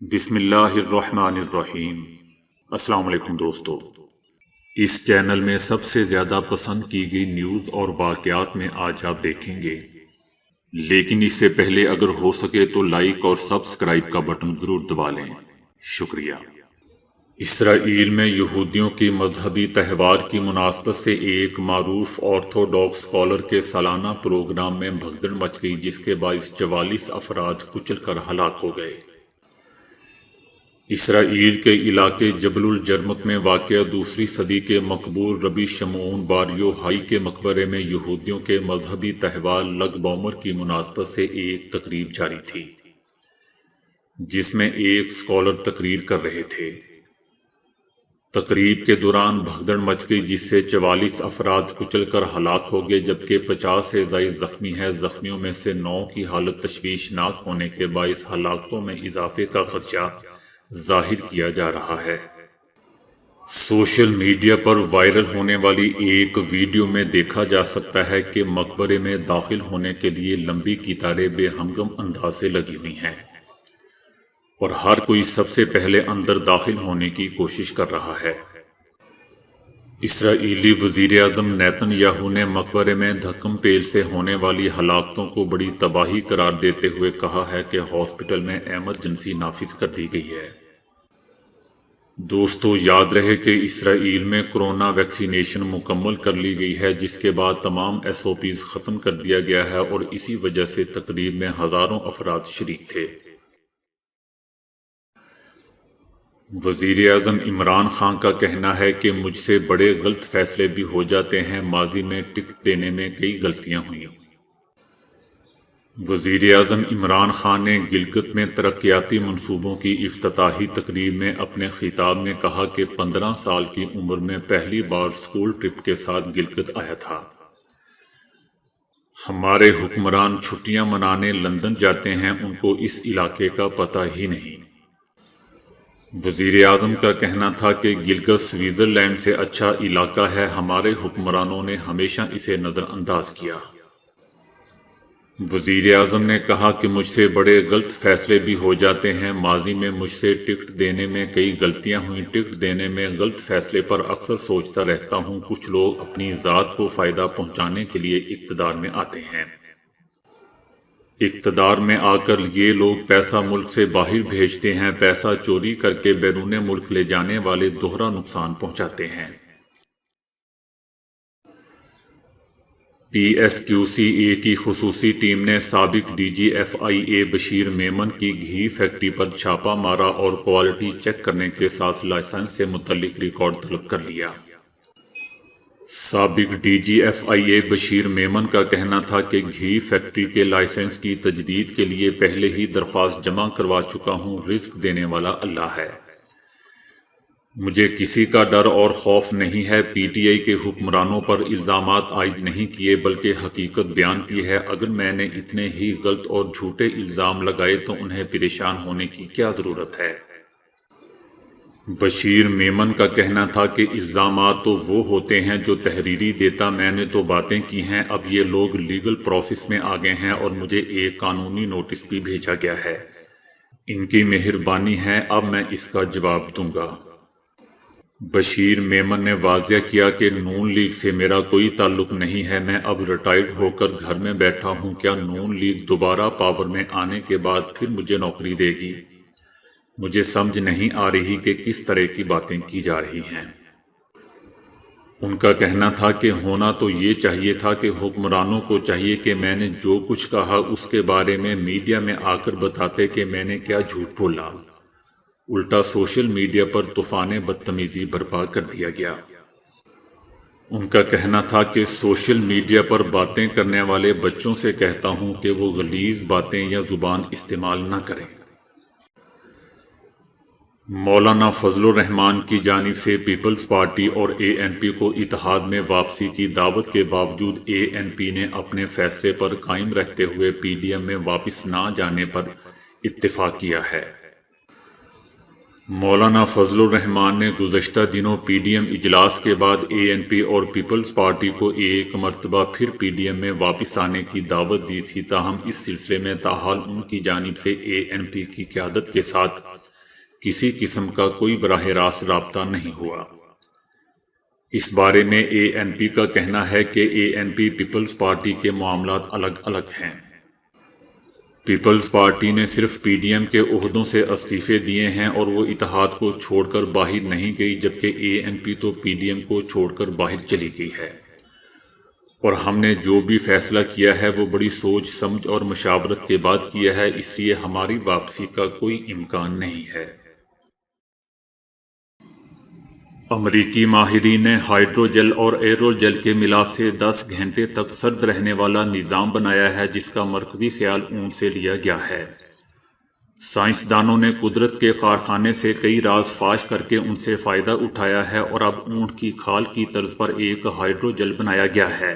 بسم اللہ الرحمن الرحیم۔ السلام علیکم دوستو، اس چینل میں سب سے زیادہ پسند کی گئی نیوز اور واقعات میں آج آپ دیکھیں گے، لیکن اس سے پہلے اگر ہو سکے تو لائک اور سبسکرائب کا بٹن ضرور دبا لیں۔ شکریہ۔ اسرائیل میں یہودیوں کی مذہبی تہوار کی مناسبت سے ایک معروف آرتھوڈاکس اسکالر کے سالانہ پروگرام میں بھگدڑ مچ گئی، جس کے باعث 44 افراد کچل کر ہلاک ہو گئے۔ اسرائیل کے علاقے جبل الجرمت میں واقع دوسری صدی کے مقبول ربی شمعون بار یوحائی کے مقبرے میں یہودیوں کے مذہبی تہوار لگ بامر کی مناسبت سے ایک تقریب جاری تھی، جس میں ایک اسکالر تقریر کر رہے تھے۔ تقریب کے دوران بھگدڑ مچ گئی، جس سے 44 افراد کچل کر ہلاک ہو گئے، جبکہ 50 سے زائد زخمی ہیں۔ زخمیوں میں سے 9 کی حالت تشویشناک ہونے کے باعث ہلاکتوں میں اضافے کا خدشہ ظاہر کیا جا رہا ہے۔ سوشل میڈیا پر وائرل ہونے والی ایک ویڈیو میں دیکھا جا سکتا ہے کہ مقبرے میں داخل ہونے کے لیے لمبی قطاریں بے ہنگم انداز سے لگی ہوئی ہیں، اور ہر کوئی سب سے پہلے اندر داخل ہونے کی کوشش کر رہا ہے۔ اسرائیلی وزیر اعظم نیتن یاہو نے مقبرے میں دھکم پیل سے ہونے والی ہلاکتوں کو بڑی تباہی قرار دیتے ہوئے کہا ہے کہ ہاسپٹل میں ایمرجنسی نافذ کر دی گئی ہے۔ دوستو، یاد رہے کہ اسرائیل میں کورونا ویکسینیشن مکمل کر لی گئی ہے، جس کے بعد تمام SOPs ختم کر دیا گیا ہے، اور اسی وجہ سے تقریب میں ہزاروں افراد شریک تھے۔ وزیر اعظم عمران خان کا کہنا ہے کہ مجھ سے بڑے غلط فیصلے بھی ہو جاتے ہیں، ماضی میں ٹکٹ دینے میں کئی غلطیاں ہوئیں۔ وزیر اعظم عمران خان نے گلگت میں ترقیاتی منصوبوں کی افتتاحی تقریب میں اپنے خطاب میں کہا کہ 15 سال کی عمر میں پہلی بار اسکول ٹرپ کے ساتھ گلگت آیا تھا۔ ہمارے حکمران چھٹیاں منانے لندن جاتے ہیں، ان کو اس علاقے کا پتہ ہی نہیں۔ وزیر اعظم کا کہنا تھا کہ گلگت سوئٹزرلینڈ سے اچھا علاقہ ہے، ہمارے حکمرانوں نے ہمیشہ اسے نظر انداز کیا۔ وزیر اعظم نے کہا کہ مجھ سے بڑے غلط فیصلے بھی ہو جاتے ہیں، ماضی میں مجھ سے ٹکٹ دینے میں کئی غلطیاں ہوئیں، ٹکٹ دینے میں غلط فیصلے پر اکثر سوچتا رہتا ہوں۔ کچھ لوگ اپنی ذات کو فائدہ پہنچانے کے لیے اقتدار میں آتے ہیں۔ اقتدار میں آ کر یہ لوگ پیسہ ملک سے باہر بھیجتے ہیں، پیسہ چوری کر کے بیرون ملک لے جانے والے دوہرا نقصان پہنچاتے ہیں۔ PSQCA کی خصوصی ٹیم نے سابق DG FIA بشیر میمن کی گھی فیکٹری پر چھاپہ مارا اور کوالٹی چیک کرنے کے ساتھ لائسنس سے متعلق ریکارڈ طلب کر لیا۔ سابق DG FIA بشیر میمن کا کہنا تھا کہ گھی فیکٹری کے لائسنس کی تجدید کے لیے پہلے ہی درخواست جمع کروا چکا ہوں، رزق دینے والا اللہ ہے، مجھے کسی کا ڈر اور خوف نہیں ہے۔ PTI کے حکمرانوں پر الزامات عائد نہیں کیے بلکہ حقیقت بیان کی ہے۔ اگر میں نے اتنے ہی غلط اور جھوٹے الزام لگائے تو انہیں پریشان ہونے کی کیا ضرورت ہے؟ بشیر میمن کا کہنا تھا کہ الزامات تو وہ ہوتے ہیں جو تحریری دیتا، میں نے تو باتیں کی ہیں، اب یہ لوگ لیگل پروسیس میں آ گئے ہیں اور مجھے ایک قانونی نوٹس بھی بھیجا گیا ہے، ان کی مہربانی ہے، اب میں اس کا جواب دوں گا۔ بشیر میمن نے واضح کیا کہ نون لیگ سے میرا کوئی تعلق نہیں ہے، میں اب ریٹائرڈ ہو کر گھر میں بیٹھا ہوں، کیا نون لیگ دوبارہ پاور میں آنے کے بعد پھر مجھے نوکری دے گی؟ مجھے سمجھ نہیں آ رہی کہ کس طرح کی باتیں کی جا رہی ہیں۔ ان کا کہنا تھا کہ ہونا تو یہ چاہیے تھا کہ حکمرانوں کو چاہیے کہ میں نے جو کچھ کہا اس کے بارے میں میڈیا میں آ کر بتاتے کہ میں نے کیا جھوٹ بولا، الٹا سوشل میڈیا پر طوفان بدتمیزی برپا کر دیا گیا۔ ان کا کہنا تھا کہ سوشل میڈیا پر باتیں کرنے والے بچوں سے کہتا ہوں کہ وہ غلیظ باتیں یا زبان استعمال نہ کریں۔ مولانا فضل الرحمان کی جانب سے پیپلز پارٹی اور ANP کو اتحاد میں واپسی کی دعوت کے باوجود ANP نے اپنے فیصلے پر قائم رہتے ہوئے PDM میں واپس نہ جانے پر اتفاق کیا ہے۔ مولانا فضل الرحمان نے گزشتہ دنوں PDM اجلاس کے بعد ANP اور پیپلز پارٹی کو ایک مرتبہ پھر PDM میں واپس آنے کی دعوت دی تھی، تاہم اس سلسلے میں تاحال ان کی جانب سے ANP کی قیادت کے ساتھ کسی قسم کا کوئی براہ راست رابطہ نہیں ہوا۔ اس بارے میں اے این پی کا کہنا ہے کہ اے این پی پیپلز پارٹی کے معاملات الگ الگ ہیں۔ پیپلز پارٹی نے صرف پی ڈی ایم کے عہدوں سے استعفے دیے ہیں اور وہ اتحاد کو چھوڑ کر باہر نہیں گئی، جبکہ اے این پی تو پی ڈی ایم کو چھوڑ کر باہر چلی گئی ہے، اور ہم نے جو بھی فیصلہ کیا ہے وہ بڑی سوچ سمجھ اور مشاورت کے بعد کیا ہے، اس لیے ہماری واپسی کا کوئی امکان نہیں ہے۔ امریکی ماہرین نے ہائیڈروجل اور ایروجل کے ملاپ سے 10 گھنٹے تک سرد رہنے والا نظام بنایا ہے، جس کا مرکزی خیال اونٹ سے لیا گیا ہے۔ سائنسدانوں نے قدرت کے کارخانے سے کئی راز فاش کر کے ان سے فائدہ اٹھایا ہے، اور اب اونٹ کی کھال کی طرز پر ایک ہائیڈروجل بنایا گیا ہے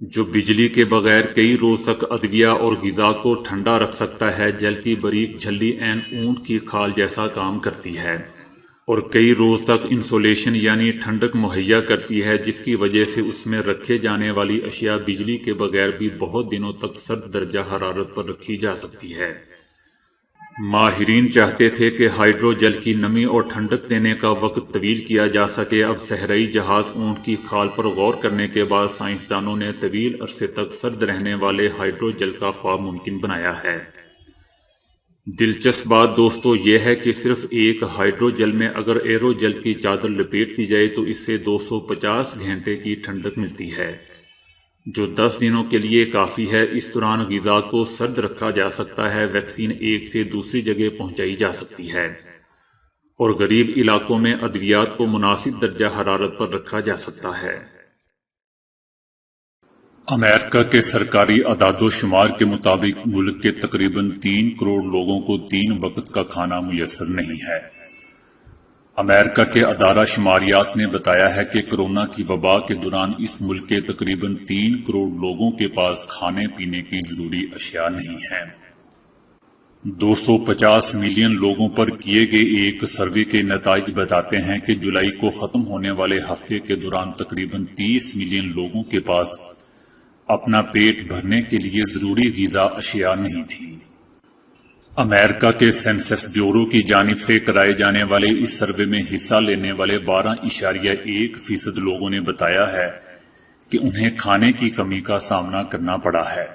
جو بجلی کے بغیر کئی روز تک ادویہ اور غذا کو ٹھنڈا رکھ سکتا ہے۔ جل کی باریک جھلی عین اونٹ کی کھال جیسا کام کرتی ہے اور کئی روز تک انسولیشن یعنی ٹھنڈک مہیا کرتی ہے، جس کی وجہ سے اس میں رکھے جانے والی اشیاء بجلی کے بغیر بھی بہت دنوں تک سرد درجہ حرارت پر رکھی جا سکتی ہے۔ ماہرین چاہتے تھے کہ ہائیڈروجل کی نمی اور ٹھنڈک دینے کا وقت طویل کیا جا سکے۔ اب صحرائی جہاز اونٹ کی کھال پر غور کرنے کے بعد سائنسدانوں نے طویل عرصے تک سرد رہنے والے ہائیڈروجل کا خواب ممکن بنایا ہے۔ دلچسپ بات دوستو یہ ہے کہ صرف ایک ہائیڈروجل میں اگر ایروجل کی چادر لپیٹ دی جائے تو اس سے 250 گھنٹے کی ٹھنڈک ملتی ہے، جو 10 دنوں کے لیے کافی ہے۔ اس دوران غذا کو سرد رکھا جا سکتا ہے، ویکسین ایک سے دوسری جگہ پہنچائی جا سکتی ہے، اور غریب علاقوں میں ادویات کو مناسب درجہ حرارت پر رکھا جا سکتا ہے۔ امریکہ کے سرکاری اعداد و شمار کے مطابق ملک کے تقریباً 3 کروڑ لوگوں کو 3 وقت کا کھانا میسر نہیں ہے۔ امریکہ کے ادارہ شماریات نے بتایا ہے کہ کورونا کی وبا کے دوران اس ملک کے تقریباً 3 کروڑ لوگوں کے پاس کھانے پینے کی ضروری اشیاء نہیں ہیں۔ 250 ملین لوگوں پر کیے گئے ایک سروے کے نتائج بتاتے ہیں کہ جولائی کو ختم ہونے والے ہفتے کے دوران تقریباً 30 ملین لوگوں کے پاس اپنا پیٹ بھرنے کے لیے ضروری غذا اشیاء نہیں تھی۔ امریکہ کے سینسس بیورو کی جانب سے کرائے جانے والے اس سروے میں حصہ لینے والے 12.1% لوگوں نے بتایا ہے کہ انہیں کھانے کی کمی کا سامنا کرنا پڑا ہے۔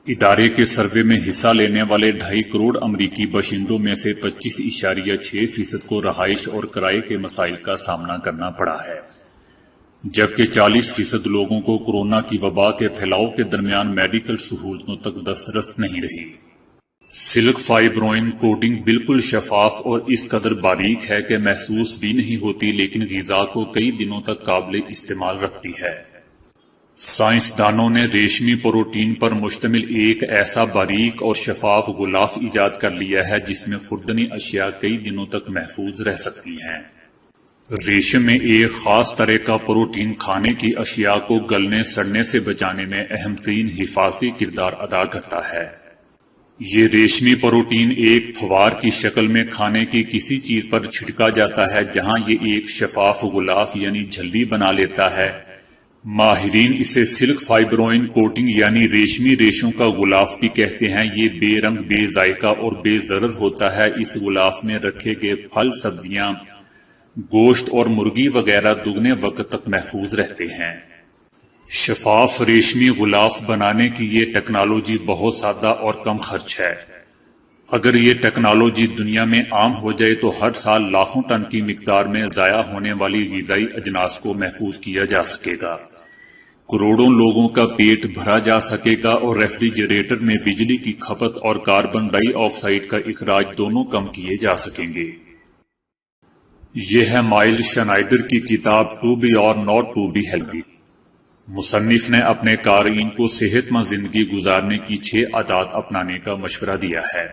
ادارے کے سروے میں حصہ لینے والے 2.5 کروڑ امریکی باشندوں میں سے 25.6% کو رہائش اور کرائے کے مسائل کا سامنا کرنا پڑا ہے، جبکہ 40% لوگوں کو کورونا کی وبا کے پھیلاؤ کے درمیان میڈیکل سہولتوں تک دسترس نہیں رہی۔ سلک فائبروئن کوٹنگ بالکل شفاف اور اس قدر باریک ہے کہ محسوس بھی نہیں ہوتی، لیکن غذا کو کئی دنوں تک قابل استعمال رکھتی ہے۔ سائنسدانوں نے ریشمی پروٹین پر مشتمل ایک ایسا باریک اور شفاف غلاف ایجاد کر لیا ہے جس میں خوردنی اشیاء کئی دنوں تک محفوظ رہ سکتی ہیں۔ ریشم میں ایک خاص طرح کا پروٹین کھانے کی اشیاء کو گلنے سڑنے سے بچانے میں اہم ترین حفاظتی کردار ادا کرتا ہے۔ یہ ریشمی پروٹین ایک پھوار کی شکل میں کھانے کی کسی چیز پر چھڑکا جاتا ہے، جہاں یہ ایک شفاف غلاف یعنی جھلی بنا لیتا ہے۔ ماہرین اسے سلک فائبروئن کوٹنگ یعنی ریشمی ریشوں کا غلاف بھی کہتے ہیں۔ یہ بے رنگ، بے ذائقہ اور بے ضرر ہوتا ہے۔ اس غلاف میں رکھے گئے پھل، سبزیاں، گوشت اور مرغی وغیرہ دگنے وقت تک محفوظ رہتے ہیں۔ شفاف ریشمی غلاف بنانے کی یہ ٹیکنالوجی بہت سادہ اور کم خرچ ہے۔ اگر یہ ٹیکنالوجی دنیا میں عام ہو جائے تو ہر سال لاکھوں ٹن کی مقدار میں ضائع ہونے والی غذائی اجناس کو محفوظ کیا جا سکے گا، کروڑوں لوگوں کا پیٹ بھرا جا سکے گا، اور ریفریجریٹر میں بجلی کی کھپت اور کاربن ڈائی آکسائیڈ کا اخراج دونوں کم کیے جا سکیں گے۔ یہ ہے مائل شنائڈر کی کتاب ٹو بی اور ناٹ ٹو بی ہیلتھی۔ مصنف نے اپنے قارئین کو صحت مند زندگی گزارنے کی 6 عادات اپنانے کا مشورہ دیا ہے۔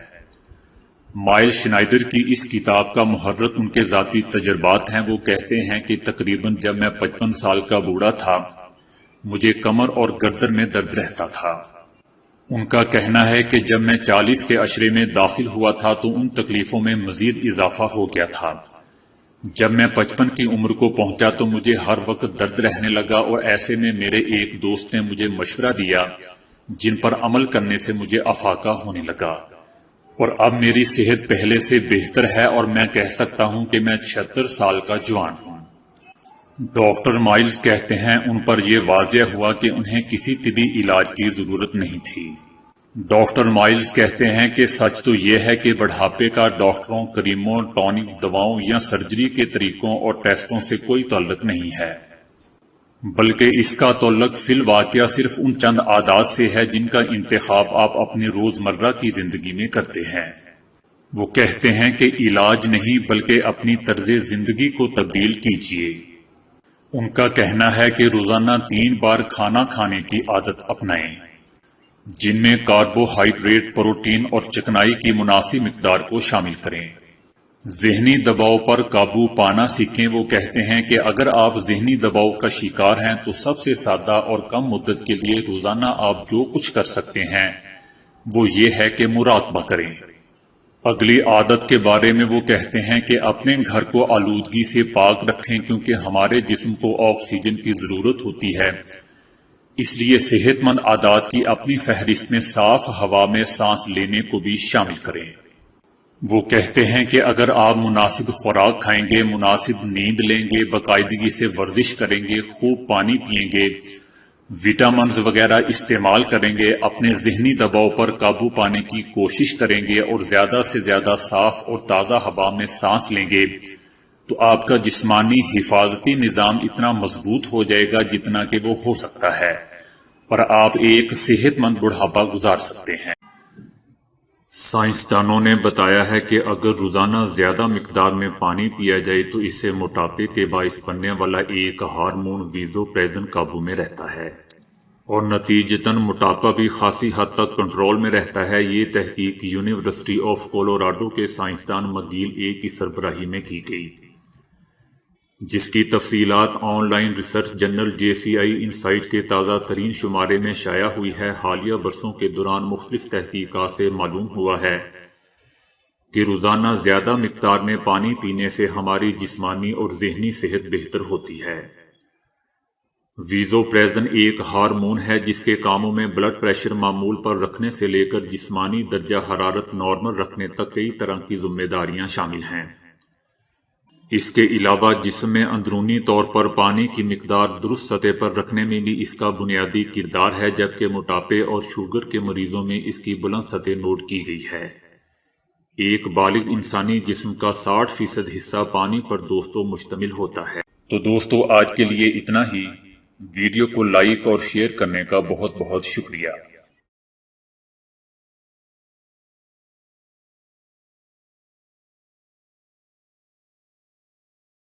مائل شنائڈر کی اس کتاب کا محرک ان کے ذاتی تجربات ہیں۔ وہ کہتے ہیں کہ تقریباً جب میں 55 سال کا بوڑھا تھا، مجھے کمر اور گردن میں درد رہتا تھا۔ ان کا کہنا ہے کہ جب میں 40 کے عشرے میں داخل ہوا تھا تو ان تکلیفوں میں مزید اضافہ ہو گیا تھا۔ جب میں 55 کی عمر کو پہنچا تو مجھے ہر وقت درد رہنے لگا، اور ایسے میں میرے ایک دوست نے مجھے مشورہ دیا جن پر عمل کرنے سے مجھے افاقہ ہونے لگا، اور اب میری صحت پہلے سے بہتر ہے اور میں کہہ سکتا ہوں کہ میں 76 سال کا جوان ہوں۔ ڈاکٹر مائلز کہتے ہیں ان پر یہ واضح ہوا کہ انہیں کسی طبی علاج کی ضرورت نہیں تھی۔ ڈاکٹر مائلز کہتے ہیں کہ سچ تو یہ ہے کہ بڑھاپے کا ڈاکٹروں، کریموں، ٹونک، دواؤں یا سرجری کے طریقوں اور ٹیسٹوں سے کوئی تعلق نہیں ہے، بلکہ اس کا تعلق فی الواقع صرف ان چند عادات سے ہے جن کا انتخاب آپ اپنی روزمرہ کی زندگی میں کرتے ہیں۔ وہ کہتے ہیں کہ علاج نہیں بلکہ اپنی طرز زندگی کو تبدیل کیجیے۔ ان کا کہنا ہے کہ روزانہ 3 بار کھانا کھانے کی عادت اپنائیں، جن میں کاربوہائیڈریٹ، پروٹین اور چکنائی کی مناسب مقدار کو شامل کریں۔ ذہنی دباؤ پر قابو پانا سیکھیں۔ وہ کہتے ہیں کہ اگر آپ ذہنی دباؤ کا شکار ہیں تو سب سے سادہ اور کم مدت کے لیے روزانہ آپ جو کچھ کر سکتے ہیں وہ یہ ہے کہ مراقبہ کریں۔ اگلی عادت کے بارے میں وہ کہتے ہیں کہ اپنے گھر کو آلودگی سے پاک رکھیں، کیونکہ ہمارے جسم کو آکسیجن کی ضرورت ہوتی ہے، اس لیے صحت مند عادات کی اپنی فہرست میں صاف ہوا میں سانس لینے کو بھی شامل کریں۔ وہ کہتے ہیں کہ اگر آپ مناسب خوراک کھائیں گے، مناسب نیند لیں گے، باقاعدگی سے ورزش کریں گے، خوب پانی پئیں گے، وٹامنز وغیرہ استعمال کریں گے، اپنے ذہنی دباؤ پر قابو پانے کی کوشش کریں گے اور زیادہ سے زیادہ صاف اور تازہ ہوا میں سانس لیں گے، تو آپ کا جسمانی حفاظتی نظام اتنا مضبوط ہو جائے گا جتنا کہ وہ ہو سکتا ہے، اور آپ ایک صحت مند بڑھاپا گزار سکتے ہیں۔ سائنسدانوں نے بتایا ہے کہ اگر روزانہ زیادہ مقدار میں پانی پیا جائے تو اس سے موٹاپے کے باعث بننے والا ایک ہارمون ویزوپریسن قابو میں رہتا ہے اور نتیجتاً موٹاپا بھی خاصی حد تک کنٹرول میں رہتا ہے۔ یہ تحقیق یونیورسٹی آف کولوراڈو کے سائنسدان مگیل کی سربراہی میں کی گئی، جس کی تفصیلات online research journal JCI Insight کے تازہ ترین شمارے میں شائع ہوئی ہے۔ حالیہ برسوں کے دوران مختلف تحقیقات سے معلوم ہوا ہے کہ روزانہ زیادہ مقدار میں پانی پینے سے ہماری جسمانی اور ذہنی صحت بہتر ہوتی ہے۔ ویزوپریسن ایک ہارمون ہے جس کے کاموں میں بلڈ پریشر معمول پر رکھنے سے لے کر جسمانی درجہ حرارت نارمل رکھنے تک کئی طرح کی ذمہ داریاں شامل ہیں۔ اس کے علاوہ جسم میں اندرونی طور پر پانی کی مقدار درست سطح پر رکھنے میں بھی اس کا بنیادی کردار ہے، جبکہ موٹاپے اور شوگر کے مریضوں میں اس کی بلند سطح نوٹ کی گئی ہے۔ ایک بالغ انسانی جسم کا 60% حصہ پانی پر دوستو مشتمل ہوتا ہے۔ تو دوستو آج کے لیے اتنا ہی۔ ویڈیو کو لائک اور شیئر کرنے کا بہت بہت شکریہ۔